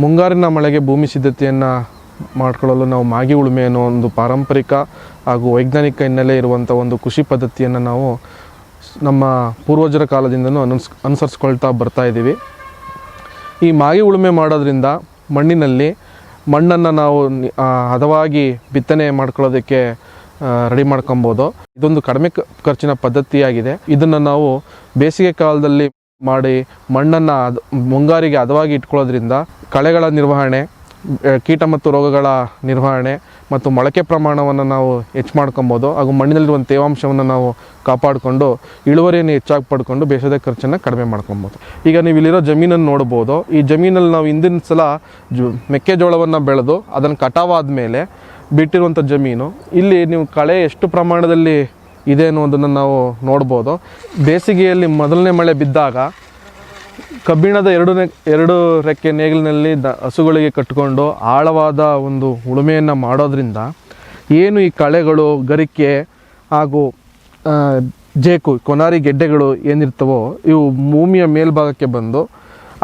ಮುಂಗಾರಿನ ಮಳೆಗೆ ಭೂಮಿ ಸಿದ್ಧತೆಯನ್ನು ಮಾಡಿಕೊಳ್ಳಲು ನಾವು ಮಾಗಿ ಉಳುಮೆ ಅನ್ನೋ ಒಂದು ಪಾರಂಪರಿಕ ಹಾಗೂ ವೈಜ್ಞಾನಿಕ ಹಿನ್ನೆಲೆ ಇರುವಂಥ ಒಂದು ಕೃಷಿ ಪದ್ಧತಿಯನ್ನು ನಾವು ನಮ್ಮ ಪೂರ್ವಜರ ಕಾಲದಿಂದನೂ ಅನುಸರಿಸ್ಕೊಳ್ತಾ ಬರ್ತಾ ಇದ್ದೀವಿ. ಈ ಮಾಗಿ ಉಳುಮೆ ಮಾಡೋದ್ರಿಂದ ಮಣ್ಣನ್ನು ನಾವು ಹದವಾಗಿ ಬಿತ್ತನೆ ಮಾಡ್ಕೊಳ್ಳೋದಕ್ಕೆ ರೆಡಿ ಮಾಡ್ಕೊಬೋದು. ಇದೊಂದು ಕಡಿಮೆ ಖರ್ಚಿನ ಪದ್ಧತಿಯಾಗಿದೆ. ಇದನ್ನು ನಾವು ಬೇಸಿಗೆ ಕಾಲದಲ್ಲಿ ಮಾಡಿ ಮಣ್ಣನ್ನು ಮುಂಗಾರಿಗೆ ಹದವಾಗಿ ಇಟ್ಕೊಳ್ಳೋದ್ರಿಂದ ಕಳೆಗಳ ನಿರ್ವಹಣೆ, ಕೀಟ ಮತ್ತು ರೋಗಗಳ ನಿರ್ವಹಣೆ ಮತ್ತು ಮೊಳಕೆ ಪ್ರಮಾಣವನ್ನು ನಾವು ಹೆಚ್ಚು ಮಾಡ್ಕೊಬೋದು. ಹಾಗೂ ಮಣ್ಣಿನಲ್ಲಿರುವ ತೇವಾಂಶವನ್ನು ನಾವು ಕಾಪಾಡಿಕೊಂಡು ಇಳುವರಿಯನ್ನು ಹೆಚ್ಚಾಗಿ ಪಡ್ಕೊಂಡು ಬೇಸಾಯದ ಖರ್ಚನ್ನು ಕಡಿಮೆ ಮಾಡ್ಕೊಬೋದು. ಈಗ ನೀವು ಇಲ್ಲಿರೋ ಜಮೀನನ್ನು ನೋಡ್ಬೋದು. ಈ ಜಮೀನಲ್ಲಿ ನಾವು ಹಿಂದಿನ ಸಲ ಮೆಕ್ಕೆಜೋಳವನ್ನು ಬೆಳೆದು ಅದನ್ನು ಕಟಾವಾದ ಮೇಲೆ ಬಿಟ್ಟಿರುವಂಥ ಜಮೀನು. ಇಲ್ಲಿ ನೀವು ಕಳೆ ಎಷ್ಟು ಪ್ರಮಾಣದಲ್ಲಿ ಇದೆ ಅನ್ನೋದನ್ನು ನಾವು ನೋಡ್ಬೋದು. ಬೇಸಿಗೆಯಲ್ಲಿ ಮೊದಲನೇ ಮಳೆ ಬಿದ್ದಾಗ ಕಬ್ಬಿಣದ ಎರಡು ರೆಕ್ಕೆ ನೇಗಿಲಿನಲ್ಲಿ ಹಸುಗಳಿಗೆ ಕಟ್ಟಿಕೊಂಡು ಆಳವಾದ ಒಂದು ಉಳುಮೆಯನ್ನು ಮಾಡೋದ್ರಿಂದ ಏನು ಈ ಕಳೆಗಳು, ಗರಿಕೆ ಹಾಗೂ ಜೇಕು, ಕೊನಾರಿ ಗೆಡ್ಡೆಗಳು ಏನಿರ್ತವೋ ಇವು ಭೂಮಿಯ ಮೇಲ್ಭಾಗಕ್ಕೆ ಬಂದು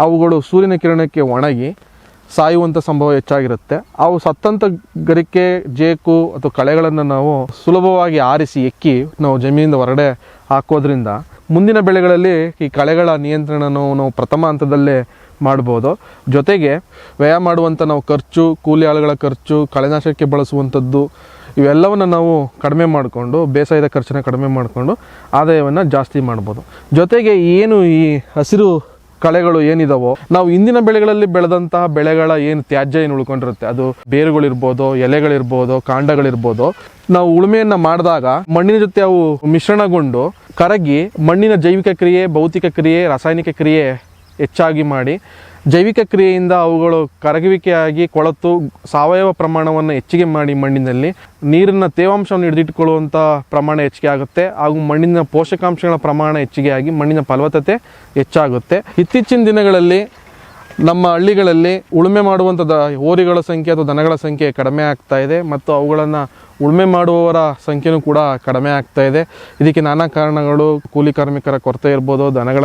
ಅವುಗಳು ಸೂರ್ಯನ ಕಿರಣಕ್ಕೆ ಒಣಗಿ ಸಾಯುವಂಥ ಸಂಭವ ಹೆಚ್ಚಾಗಿರುತ್ತೆ. ಅವು ಸತ್ತಂಥ ಗರಿಕೆ, ಜೇಕು ಅಥವಾ ಕಳೆಗಳನ್ನು ನಾವು ಸುಲಭವಾಗಿ ಆರಿಸಿ ಎಕ್ಕಿ ನಾವು ಜಮೀನಿಂದ ಹೊರಗಡೆ ಹಾಕೋದ್ರಿಂದ ಮುಂದಿನ ಬೆಳೆಗಳಲ್ಲಿ ಈ ಕಳೆಗಳ ನಿಯಂತ್ರಣವನ್ನು ನಾವು ಪ್ರಥಮ ಹಂತದಲ್ಲೇ ಮಾಡ್ಬೋದು. ಜೊತೆಗೆ ವ್ಯಯ ಮಾಡುವಂಥ ನಾವು ಖರ್ಚು, ಕೂಲಿ ಆಳುಗಳ ಖರ್ಚು, ಕಳೆನಾಶಕ್ಕೆ ಬಳಸುವಂಥದ್ದು ಇವೆಲ್ಲವನ್ನು ನಾವು ಕಡಿಮೆ ಮಾಡಿಕೊಂಡು ಬೇಸಾಯದ ಖರ್ಚನ್ನು ಕಡಿಮೆ ಮಾಡಿಕೊಂಡು ಆದಾಯವನ್ನು ಜಾಸ್ತಿ ಮಾಡ್ಬೋದು. ಜೊತೆಗೆ ಏನು ಈ ಹಸಿರು ಕಳೆಗಳು ಏನಿದಾವೋ, ನಾವು ಇಂದಿನ ಬೆಳೆಗಳಲ್ಲಿ ಬೆಳೆದಂತಹ ಬೆಳೆಗಳ ಏನು ತ್ಯಾಜ್ಯ ಏನು ಉಳ್ಕೊಂಡಿರುತ್ತೆ, ಅದು ಬೇರುಗಳಿರ್ಬೋದು, ಎಲೆಗಳಿರ್ಬೋದು, ಕಾಂಡಗಳಿರ್ಬೋದು, ನಾವು ಉಳುಮೆಯನ್ನು ಮಾಡಿದಾಗ ಮಣ್ಣಿನ ಜೊತೆ ಅವು ಮಿಶ್ರಣಗೊಂಡು ಕರಗಿ ಮಣ್ಣಿನ ಜೈವಿಕ ಕ್ರಿಯೆ, ಭೌತಿಕ ಕ್ರಿಯೆ, ರಾಸಾಯನಿಕ ಕ್ರಿಯೆ ಹೆಚ್ಚಾಗಿ ಮಾಡಿ ಜೈವಿಕ ಕ್ರಿಯೆಯಿಂದ ಅವುಗಳು ಕರಗುವಿಕೆಯಾಗಿ ಕೊಳೆತು ಸಾವಯವ ಪ್ರಮಾಣವನ್ನು ಹೆಚ್ಚಿಗೆ ಮಾಡಿ ಮಣ್ಣಿನಲ್ಲಿ ನೀರಿನ ತೇವಾಂಶವನ್ನು ಹಿಡಿದಿಟ್ಟುಕೊಳ್ಳುವಂಥ ಪ್ರಮಾಣ ಹೆಚ್ಚಿಗೆ ಆಗುತ್ತೆ. ಹಾಗೂ ಮಣ್ಣಿನ ಪೋಷಕಾಂಶಗಳ ಪ್ರಮಾಣ ಹೆಚ್ಚಿಗೆ ಆಗಿ ಮಣ್ಣಿನ ಫಲವತ್ತತೆ ಹೆಚ್ಚಾಗುತ್ತೆ. ಇತ್ತೀಚಿನ ದಿನಗಳಲ್ಲಿ ನಮ್ಮ ಹಳ್ಳಿಗಳಲ್ಲಿ ಉಳುಮೆ ಮಾಡುವಂಥದ್ದು ಹೋರಿಗಳ ಸಂಖ್ಯೆ ಅಥವಾ ದನಗಳ ಸಂಖ್ಯೆ ಕಡಿಮೆ ಆಗ್ತಾ ಇದೆ ಮತ್ತು ಅವುಗಳನ್ನು ಉಳುಮೆ ಮಾಡುವವರ ಸಂಖ್ಯೆಯೂ ಕೂಡ ಕಡಿಮೆ ಆಗ್ತಾ ಇದೆ. ಇದಕ್ಕೆ ನಾನಾ ಕಾರಣಗಳು, ಕೂಲಿ ಕಾರ್ಮಿಕರ ಕೊರತೆ ಇರ್ಬೋದು, ದನಗಳ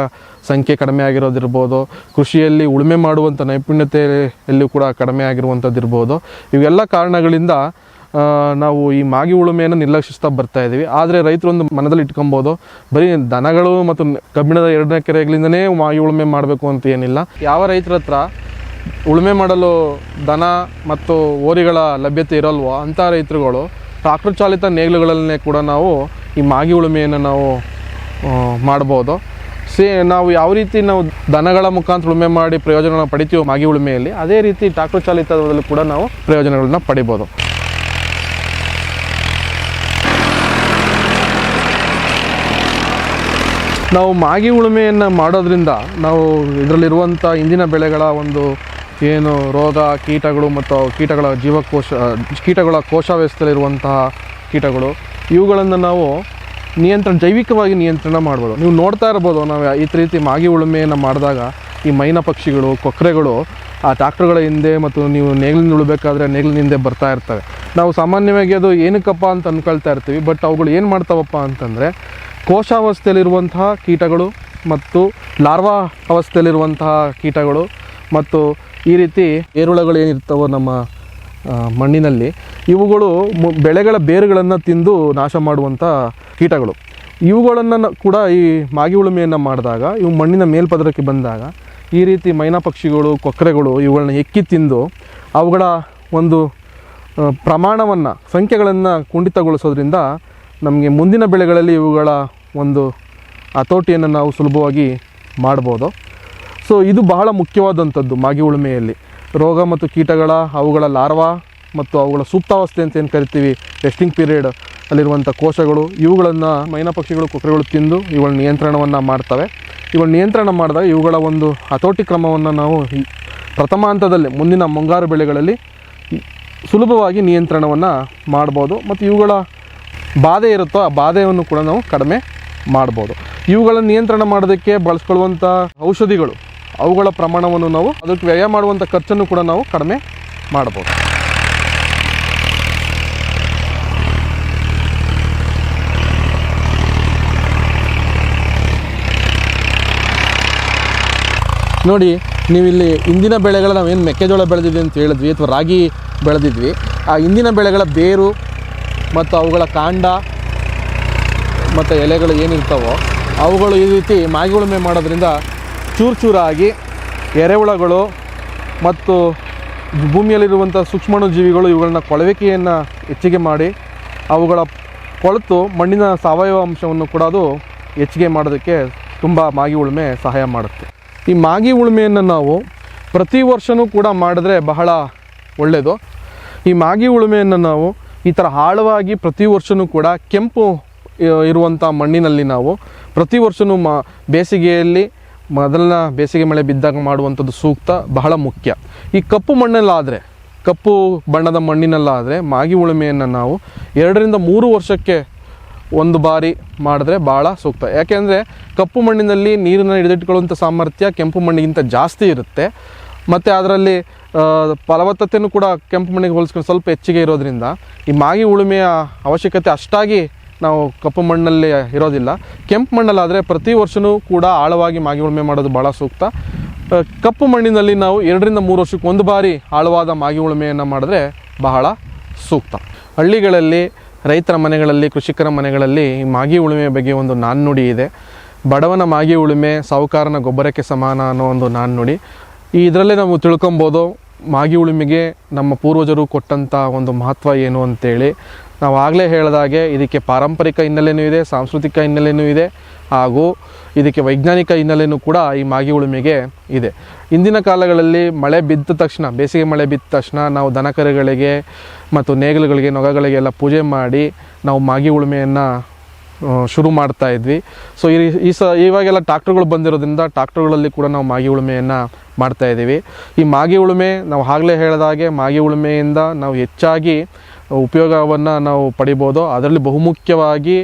ಸಂಖ್ಯೆ ಕಡಿಮೆ ಆಗಿರೋದಿರ್ಬೋದು, ಕೃಷಿಯಲ್ಲಿ ಉಳುಮೆ ಮಾಡುವಂಥ ನೈಪುಣ್ಯತೆಯಲ್ಲೂ ಕೂಡ ಕಡಿಮೆ ಆಗಿರುವಂಥದ್ದು ಇರ್ಬೋದು. ಇವೆಲ್ಲ ಕಾರಣಗಳಿಂದ ನಾವು ಈ ಮಾಗಿ ಉಳುಮೆಯನ್ನು ನಿರ್ಲಕ್ಷಿಸ್ತಾ ಬರ್ತಾ ಇದ್ದೀವಿ. ಆದರೆ ರೈತರು ಒಂದು ಮನದಲ್ಲಿ ಇಟ್ಕೊಬೋದು, ಬರೀ ದನಗಳು ಮತ್ತು ಕಬ್ಬಿಣದ 2 ಎಕರೆಗಳಿಂದನೇ ಮಾಗಿ ಉಳುಮೆ ಮಾಡಬೇಕು ಅಂತ ಏನಿಲ್ಲ. ಯಾವ ರೈತರ ಹತ್ರ ಉಳುಮೆ ಮಾಡಲು ದನ ಮತ್ತು ಹೋರಿಗಳ ಲಭ್ಯತೆ ಇರೋಲ್ವೋ ಅಂಥ ರೈತರುಗಳು ಟ್ರಾಕ್ಟರ್ ಚಾಲಿತ ನೇಗಿಲುಗಳನ್ನೇ ಕೂಡ ನಾವು ಈ ಮಾಗಿ ಉಳುಮೆಯನ್ನು ನಾವು ಮಾಡ್ಬೋದು. ನಾವು ಯಾವ ರೀತಿ ನಾವು ದನಗಳ ಮುಖಾಂತರ ಉಳುಮೆ ಮಾಡಿ ಪ್ರಯೋಜನಗಳನ್ನ ಪಡಿತೀವೋ ಮಾಗಿ ಉಳುಮೆಯಲ್ಲಿ, ಅದೇ ರೀತಿ ಟ್ರಾಕ್ಟರ್ ಚಾಲಿತದಲ್ಲೂ ಕೂಡ ನಾವು ಪ್ರಯೋಜನಗಳನ್ನ ಪಡಿಬೋದು. ನಾವು ಮಾಗಿ ಉಳುಮೆಯನ್ನು ಮಾಡೋದ್ರಿಂದ ನಾವು ಇದರಲ್ಲಿರುವಂಥ ಇಂದಿನ ಬೆಳೆಗಳ ಒಂದು ಏನು ರೋಗ, ಕೀಟಗಳು ಮತ್ತು ಕೀಟಗಳ ಕೋಶವ್ಯವಸ್ಥೆಯಲ್ಲಿರುವಂತಹ ಕೀಟಗಳು ಇವುಗಳನ್ನು ನಾವು ಜೈವಿಕವಾಗಿ ನಿಯಂತ್ರಣ ಮಾಡ್ಬೋದು. ನೀವು ನೋಡ್ತಾ ಇರ್ಬೋದು, ನಾವು ಈ ರೀತಿ ಮಾಗಿ ಉಳುಮೆಯನ್ನು ಮಾಡಿದಾಗ ಈ ಮೈನಾ ಪಕ್ಷಿಗಳು, ಕೊಕ್ಕರೆಗಳು ಆ ಟ್ರಾಕ್ಟರ್ಗಳ ಹಿಂದೆ ಮತ್ತು ನೀವು ನೇಗಿಲಿಂದ ಉಳಬೇಕಾದ್ರೆ ನೇಗಿಲಿನ ಹಿಂದೆ ಬರ್ತಾ ಇರ್ತವೆ. ನಾವು ಸಾಮಾನ್ಯವಾಗಿ ಅದು ಏನಕ್ಕಪ್ಪ ಅಂತ ಅಂದ್ಕೊಳ್ತಾ ಇರ್ತೀವಿ. ಬಟ್ ಅವುಗಳು ಏನು ಮಾಡ್ತಾವಪ್ಪ ಅಂತಂದರೆ ಕೋಶಾವಸ್ಥೆಯಲ್ಲಿರುವಂತಹ ಕೀಟಗಳು ಮತ್ತು ಲಾರ್ವಾ ಅವಸ್ಥೆಯಲ್ಲಿರುವಂತಹ ಕೀಟಗಳು ಮತ್ತು ಈ ರೀತಿ ಏರುಳಗಳು ಏನಿರ್ತಾವೋ ನಮ್ಮ ಮಣ್ಣಿನಲ್ಲಿ, ಇವುಗಳು ಬೆಳೆಗಳ ಬೇರುಗಳನ್ನು ತಿಂದು ನಾಶ ಮಾಡುವಂಥ ಕೀಟಗಳು. ಇವುಗಳನ್ನು ಕೂಡ ಈ ಮಾಗಿ ಉಳುಮೆಯನ್ನು ಮಾಡಿದಾಗ ಇವು ಮಣ್ಣಿನ ಮೇಲ್ಪದರಕ್ಕೆ ಬಂದಾಗ ಈ ರೀತಿ ಮೈನಾ ಪಕ್ಷಿಗಳು, ಕೊಕ್ಕರೆಗಳು ಇವುಗಳನ್ನ ಎಕ್ಕಿ ತಿಂದು ಅವುಗಳ ಒಂದು ಪ್ರಮಾಣವನ್ನು, ಸಂಖ್ಯೆಗಳನ್ನು ಕುಂಠಿತಗೊಳಿಸೋದ್ರಿಂದ ನಮಗೆ ಮುಂದಿನ ಬೆಳೆಗಳಲ್ಲಿ ಇವುಗಳ ಒಂದು ಹತೋಟಿಯನ್ನು ನಾವು ಸುಲಭವಾಗಿ ಮಾಡ್ಬೋದು. ಸೊ ಇದು ಬಹಳ ಮುಖ್ಯವಾದಂಥದ್ದು ಮಾಗಿ ಉಳುಮೆಯಲ್ಲಿ. ರೋಗ ಮತ್ತು ಕೀಟಗಳ, ಅವುಗಳ ಲಾರ್ವಾ ಮತ್ತು ಅವುಗಳ ಸೂಕ್ತಾವಸ್ಥೆ ಅಂತ ಏನು ಕರಿತೀವಿ, ರೆಸ್ಟಿಂಗ್ ಪೀರಿಯಡ್ ಅಲ್ಲಿರುವಂಥ ಕೋಶಗಳು, ಇವುಗಳನ್ನು ಮೈನಾ ಪಕ್ಷಿಗಳು, ಕೊಕ್ಕರೆಗಳು ತಿಂದು ಇವುಗಳ ನಿಯಂತ್ರಣವನ್ನು ಮಾಡ್ತವೆ. ಇವುಗಳ ನಿಯಂತ್ರಣ ಮಾಡಿದಾಗ ಇವುಗಳ ಒಂದು ಹತೋಟಿ ಕ್ರಮವನ್ನು ನಾವು ಪ್ರಥಮ ಹಂತದಲ್ಲೇ ಮುಂದಿನ ಮುಂಗಾರು ಬೆಳೆಗಳಲ್ಲಿ ಸುಲಭವಾಗಿ ನಿಯಂತ್ರಣವನ್ನು ಮಾಡ್ಬೋದು. ಮತ್ತು ಇವುಗಳ ಬಾಧೆ ಇರುತ್ತೋ ಆ ಬಾಧೆಯನ್ನು ಕೂಡ ನಾವು ಕಡಿಮೆ ಮಾಡ್ಬೋದು. ಇವುಗಳನ್ನು ನಿಯಂತ್ರಣ ಮಾಡೋದಕ್ಕೆ ಬಳಸ್ಕೊಳ್ಳುವಂಥ ಔಷಧಿಗಳು, ಅವುಗಳ ಪ್ರಮಾಣವನ್ನು ನಾವು ಅದಕ್ಕೆ ವ್ಯಯ ಮಾಡುವಂಥ ಖರ್ಚನ್ನು ಕೂಡ ನಾವು ಕಡಿಮೆ ಮಾಡ್ಬೋದು. ನೋಡಿ, ನೀವಿಲ್ಲಿ ಇಂದಿನ ಬೆಳೆಗಳ ನಾವೇನು ಮೆಕ್ಕೆಜೋಳ ಬೆಳೆದಿದ್ವಿ ಅಂತ ಹೇಳಿದ್ವಿ ಅಥವಾ ರಾಗಿ ಬೆಳೆದಿದ್ವಿ, ಆ ಇಂದಿನ ಬೆಳೆಗಳ ಬೇರು ಮತ್ತು ಅವುಗಳ ಕಾಂಡ ಮತ್ತು ಎಲೆಗಳು ಏನಿರ್ತಾವೋ ಅವುಗಳು ಈ ರೀತಿ ಮಾಗಿ ಉಳುಮೆ ಮಾಡೋದ್ರಿಂದ ಚೂರು ಚೂರಾಗಿ ಎರೆಹುಳಗಳು ಮತ್ತು ಭೂಮಿಯಲ್ಲಿರುವಂಥ ಸೂಕ್ಷ್ಮಾಣುಜೀವಿಗಳು ಇವುಗಳನ್ನ ಕೊಳವಿಕೆಯನ್ನು ಹೆಚ್ಚಿಗೆ ಮಾಡಿ ಅವುಗಳ ಕೊಳೆತು ಮಣ್ಣಿನ ಸಾವಯವ ಅಂಶವನ್ನು ಕೂಡ ಅದು ಹೆಚ್ಚಿಗೆ ಮಾಡೋದಕ್ಕೆ ತುಂಬ ಮಾಗಿ ಉಳುಮೆ ಸಹಾಯ ಮಾಡುತ್ತೆ. ಈ ಮಾಗಿ ಉಳುಮೆಯನ್ನು ನಾವು ಪ್ರತಿ ವರ್ಷವೂ ಕೂಡ ಮಾಡಿದ್ರೆ ಬಹಳ ಒಳ್ಳೆಯದು. ಈ ಮಾಗಿ ಉಳುಮೆಯನ್ನು ನಾವು ಈ ಥರ ಆಳವಾಗಿ ಪ್ರತಿ ವರ್ಷವೂ ಕೂಡ ಕೆಂಪು ಇರುವಂಥ ಮಣ್ಣಿನಲ್ಲಿ ನಾವು ಪ್ರತಿ ವರ್ಷವೂ ಬೇಸಿಗೆಯಲ್ಲಿ ಮೊದಲನ ಬೇಸಿಗೆ ಮಳೆ ಬಿದ್ದಾಗ ಮಾಡುವಂಥದ್ದು ಸೂಕ್ತ, ಬಹಳ ಮುಖ್ಯ. ಈ ಕಪ್ಪು ಮಣ್ಣಲ್ಲಾದರೆ, ಕಪ್ಪು ಬಣ್ಣದ ಮಣ್ಣಿನಲ್ಲಾದರೆ ಮಾಗಿ ಉಳುಮೆಯನ್ನು ನಾವು 2 ರಿಂದ 3 ವರ್ಷಕ್ಕೆ ಒಂದು ಬಾರಿ ಮಾಡಿದ್ರೆ ಭಾಳ ಸೂಕ್ತ. ಯಾಕೆಂದರೆ ಕಪ್ಪು ಮಣ್ಣಿನಲ್ಲಿ ನೀರನ್ನು ಹಿಡಿದಿಟ್ಕೊಳ್ಳುವಂಥ ಸಾಮರ್ಥ್ಯ ಕೆಂಪು ಮಣ್ಣಿಗಿಂತ ಜಾಸ್ತಿ ಇರುತ್ತೆ. ಮತ್ತು ಅದರಲ್ಲಿ ಫಲವತ್ತತೆಯೂ ಕೂಡ ಕೆಂಪು ಮಣ್ಣಿಗೆ ಹೋಲಿಸ್ಕೊಂಡು ಸ್ವಲ್ಪ ಹೆಚ್ಚಿಗೆ ಇರೋದ್ರಿಂದ ಈ ಮಾಗಿ ಉಳುಮೆಯ ಅವಶ್ಯಕತೆ ಅಷ್ಟಾಗಿ ನಾವು ಕಪ್ಪು ಮಣ್ಣಲ್ಲಿ ಇರೋದಿಲ್ಲ. ಕೆಂಪು ಮಣ್ಣಲ್ಲಾದರೆ ಪ್ರತಿ ವರ್ಷವೂ ಕೂಡ ಆಳವಾಗಿ ಮಾಗಿ ಉಳುಮೆ ಮಾಡೋದು ಭಾಳ ಸೂಕ್ತ. ಕಪ್ಪು ಮಣ್ಣಿನಲ್ಲಿ ನಾವು 2 ರಿಂದ 3 ವರ್ಷಕ್ಕೆ ಒಂದು ಬಾರಿ ಆಳವಾದ ಮಾಗಿ ಉಳುಮೆಯನ್ನು ಮಾಡಿದ್ರೆ ಬಹಳ ಸೂಕ್ತ. ಹಳ್ಳಿಗಳಲ್ಲಿ, ರೈತರ ಮನೆಗಳಲ್ಲಿ, ಕೃಷಿಕರ ಮನೆಗಳಲ್ಲಿ ಈ ಮಾಗಿ ಉಳುಮೆಯ ಬಗ್ಗೆ ಒಂದು ನಾಣ್ಣುಡಿ ಇದೆ. ಬಡವನ ಮಾಗಿ ಉಳುಮೆ ಸಾಹುಕಾರನ ಗೊಬ್ಬರಕ್ಕೆ ಸಮಾನ ಅನ್ನೋ ಒಂದು ನಾಣ್ಣುಡಿ. ಇದರಲ್ಲೇ ನಾವು ತಿಳ್ಕೊಬೋದು ಮಾಗಿ ಉಳುಮೆಗೆ ನಮ್ಮ ಪೂರ್ವಜರು ಕೊಟ್ಟಂಥ ಒಂದು ಮಹತ್ವ ಏನು ಅಂತೇಳಿ. ನಾವು ಆಗಲೇ ಹೇಳಿದಾಗೆ ಇದಕ್ಕೆ ಪಾರಂಪರಿಕ ಹಿನ್ನೆಲೆಯೂ ಇದೆ, ಸಾಂಸ್ಕೃತಿಕ ಹಿನ್ನೆಲೆಯೂ ಇದೆ, ಹಾಗೂ ಇದಕ್ಕೆ ವೈಜ್ಞಾನಿಕ ಹಿನ್ನೆಲೆಯೂ ಕೂಡ ಈ ಮಾಗಿ ಉಳುಮೆಗೆ ಇದೆ. ಇಂದಿನ ಕಾಲಗಳಲ್ಲಿ ಮಳೆ ಬಿದ್ದ ತಕ್ಷಣ, ಬೇಸಿಗೆ ಮಳೆ ಬಿದ್ದ ತಕ್ಷಣ ನಾವು ದನಕರುಗಳಿಗೆ ಮತ್ತು ನೇಗಿಲುಗಳಿಗೆ, ನೊಗಗಳಿಗೆಲ್ಲ ಪೂಜೆ ಮಾಡಿ ನಾವು ಮಾಗಿ ಉಳುಮೆಯನ್ನು ಶುರು ಮಾಡ್ತಾ ಇದ್ವಿ. ಸೊ ಇವಾಗೆಲ್ಲ ಟ್ರಾಕ್ಟರ್ಗಳು ಬಂದಿರೋದ್ರಿಂದ ಟ್ರಾಕ್ಟರ್ಗಳಲ್ಲಿ ಕೂಡ ನಾವು ಮಾಗಿ ಉಳುಮೆಯನ್ನು ಮಾಡ್ತಾಯಿದ್ದೀವಿ. ಈ ಮಾಗಿ ಉಳುಮೆ ನಾವು ಆಗಲೇ ಹೇಳಿದಾಗೆ ಮಾಗಿ ಉಳುಮೆಯಿಂದ ನಾವು ಹೆಚ್ಚಾಗಿ ಉಪಯೋಗವನ್ನು ನಾವು ಪಡಿಬೋದು. ಅದರಲ್ಲಿ ಬಹುಮುಖ್ಯವಾಗಿ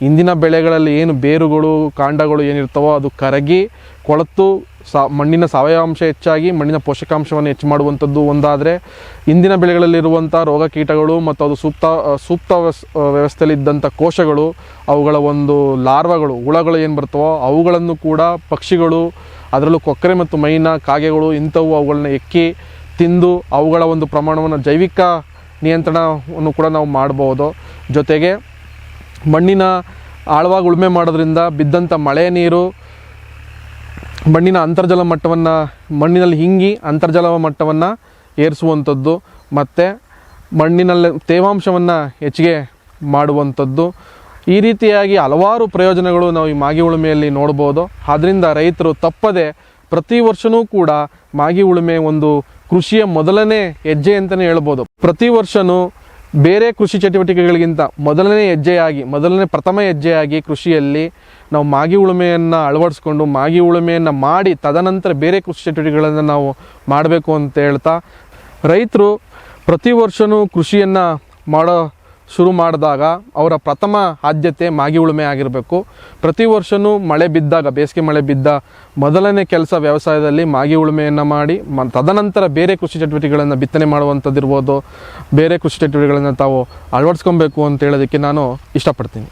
ಇಂದಿನ ಬೆಳೆಗಳಲ್ಲಿ ಏನು ಬೇರುಗಳು, ಕಾಂಡಗಳು ಏನಿರ್ತಾವೋ ಅದು ಕರಗಿ ಕೊಳೆತು ಮಣ್ಣಿನ ಸಾವಯವ ಅಂಶ ಹೆಚ್ಚಾಗಿ ಮಣ್ಣಿನ ಪೋಷಕಾಂಶವನ್ನು ಹೆಚ್ಚು ಮಾಡುವಂಥದ್ದು ಒಂದಾದರೆ, ಇಂದಿನ ಬೆಳೆಗಳಲ್ಲಿರುವಂಥ ರೋಗ ಕೀಟಗಳು ಮತ್ತು ಅದು ಸೂಕ್ತ ವ್ಯವಸ್ಥೆಯಲ್ಲಿದ್ದಂಥ ಕೋಶಗಳು, ಅವುಗಳ ಒಂದು ಲಾರ್ವಗಳು, ಹುಳಗಳು ಏನು ಬರ್ತಾವೋ ಅವುಗಳನ್ನು ಕೂಡ ಪಕ್ಷಿಗಳು, ಅದರಲ್ಲೂ ಕೊಕ್ಕರೆ ಮತ್ತು ಮೈನಾ, ಕಾಗೆಗಳು ಇಂಥವು ಅವುಗಳನ್ನ ಎಕ್ಕಿ ತಿಂದು ಅವುಗಳ ಒಂದು ಪ್ರಮಾಣವನ್ನು ಜೈವಿಕ ನಿಯಂತ್ರಣವನ್ನು ಕೂಡ ನಾವು ಮಾಡ್ಬೋದು. ಜೊತೆಗೆ ಮಣ್ಣಿನ ಆಳವಾಗಿ ಉಳುಮೆ ಮಾಡೋದ್ರಿಂದ ಬಿದ್ದಂಥ ಮಳೆ ನೀರು ಮಣ್ಣಿನ ಅಂತರ್ಜಲ ಮಟ್ಟವನ್ನು, ಮಣ್ಣಿನಲ್ಲಿ ಹಿಂಗಿ ಅಂತರ್ಜಲ ಮಟ್ಟವನ್ನು ಏರಿಸುವಂಥದ್ದು ಮತ್ತು ಮಣ್ಣಿನಲ್ಲಿ ತೇವಾಂಶವನ್ನು ಹೆಚ್ಚಿಗೆ ಮಾಡುವಂಥದ್ದು. ಈ ರೀತಿಯಾಗಿ ಹಲವಾರು ಪ್ರಯೋಜನಗಳು ನಾವು ಈ ಮಾಗಿ ಉಳುಮೆಯಲ್ಲಿ ನೋಡ್ಬೋದು. ಆದ್ದರಿಂದ ರೈತರು ತಪ್ಪದೆ ಪ್ರತಿ ವರ್ಷವೂ ಕೂಡ ಮಾಗಿ ಉಳುಮೆ ಒಂದು ಕೃಷಿಯ ಮೊದಲನೇ ಹೆಜ್ಜೆ ಅಂತಲೇ ಹೇಳ್ಬೋದು. ಪ್ರತಿ ವರ್ಷವೂ ಬೇರೆ ಕೃಷಿ ಚಟುವಟಿಕೆಗಳಿಗಿಂತ ಮೊದಲನೇ ಪ್ರಥಮ ಹೆಜ್ಜೆಯಾಗಿ ಕೃಷಿಯಲ್ಲಿ ನಾವು ಮಾಗಿ ಉಳುಮೆಯನ್ನು ಅಳವಡಿಸ್ಕೊಂಡು ಮಾಗಿ ಉಳುಮೆಯನ್ನು ಮಾಡಿ ತದನಂತರ ಬೇರೆ ಕೃಷಿ ಚಟುವಟಿಕೆಗಳನ್ನು ನಾವು ಮಾಡಬೇಕು ಅಂತ ಹೇಳ್ತಾ, ರೈತರು ಪ್ರತಿ ವರ್ಷವೂ ಕೃಷಿಯನ್ನು ಶುರು ಮಾಡಿದಾಗ ಅವರ ಪ್ರಥಮ ಆದ್ಯತೆ ಮಾಗಿ ಉಳುಮೆ ಆಗಿರಬೇಕು. ಪ್ರತಿ ವರ್ಷವೂ ಮಳೆ ಬಿದ್ದಾಗ, ಬೇಸಿಗೆ ಮಳೆ ಬಿದ್ದ ಮೊದಲನೇ ಕೆಲಸ ವ್ಯವಸಾಯದಲ್ಲಿ ಮಾಗಿ ಉಳುಮೆಯನ್ನು ಮಾಡಿ ತದನಂತರ ಬೇರೆ ಕೃಷಿ ಚಟುವಟಿಕೆಗಳನ್ನು ಬಿತ್ತನೆ ಮಾಡುವಂಥದ್ದಿರ್ಬೋದು, ಬೇರೆ ಕೃಷಿ ಚಟುವಟಿಕೆಗಳನ್ನು ತಾವು ಅಳವಡಿಸ್ಕೊಬೇಕು ಅಂತ ಹೇಳೋದಕ್ಕೆ ನಾನು ಇಷ್ಟಪಡ್ತೀನಿ.